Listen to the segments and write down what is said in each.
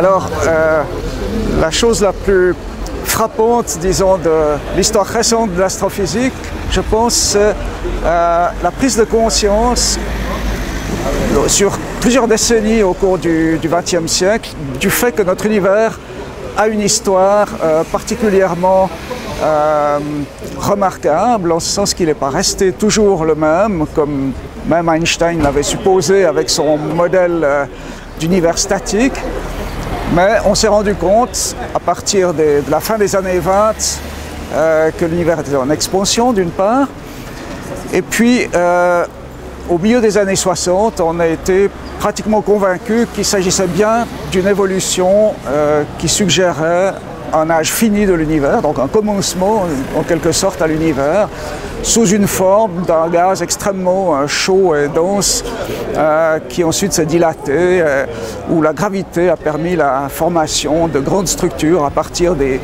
Alors, la chose la plus frappante, disons, de l'histoire récente de l'astrophysique, je pense, c'est la prise de conscience sur plusieurs décennies au cours du XXe siècle du fait que notre univers a une histoire particulièrement remarquable, en ce sens qu'il n'est pas resté toujours le même, comme même Einstein l'avait supposé avec son modèle d'univers statique. Mais on s'est rendu compte, à partir de la fin des années 20, que l'univers était en expansion, d'une part, et puis au milieu des années 60, on a été pratiquement convaincu qu'il s'agissait bien d'une évolution qui suggérait un âge fini de l'univers, donc un commencement en quelque sorte à l'univers, sous une forme d'un gaz extrêmement chaud et dense qui ensuite s'est dilaté, où la gravité a permis la formation de grandes structures à partir des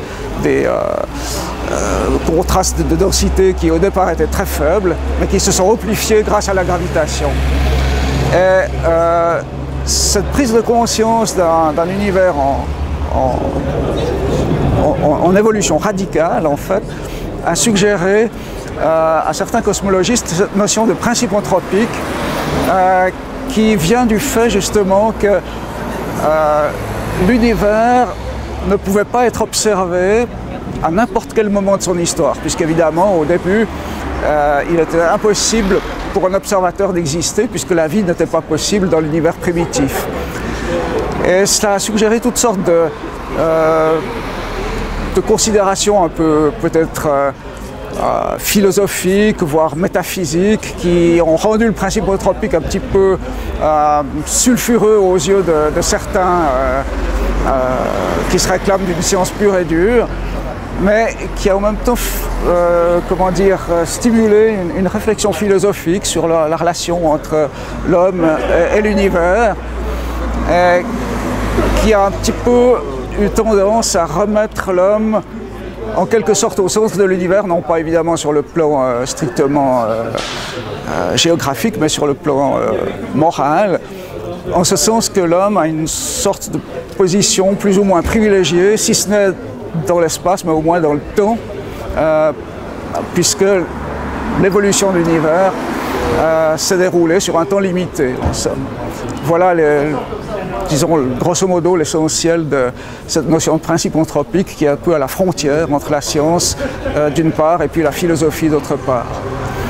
contrastes de densité qui au départ étaient très faibles, mais qui se sont amplifiés grâce à la gravitation. Et cette prise de conscience d'un univers en évolution radicale, en fait, a suggéré à certains cosmologistes cette notion de principe anthropique qui vient du fait justement que l'univers ne pouvait pas être observé à n'importe quel moment de son histoire, puisqu'évidemment au début il était impossible pour un observateur d'exister puisque la vie n'était pas possible dans l'univers primitif. Et cela a suggéré toutes sortes de considérations un peu peut-être philosophiques, voire métaphysiques, qui ont rendu le principe anthropique un petit peu sulfureux aux yeux de certains qui se réclament d'une science pure et dure, mais qui a en même temps stimulé une réflexion philosophique sur la relation entre l'homme et l'univers, qui a un petit peu eu tendance à remettre l'homme en quelque sorte au centre de l'univers, non pas évidemment sur le plan strictement géographique, mais sur le plan moral, en ce sens que l'homme a une sorte de position plus ou moins privilégiée, si ce n'est dans l'espace, mais au moins dans le temps, puisque l'évolution de l'univers s'est déroulée sur un temps limité, en somme. Voilà, disons, grosso modo, l'essentiel de cette notion de principe anthropique qui est un peu à la frontière entre la science d'une part et puis la philosophie d'autre part.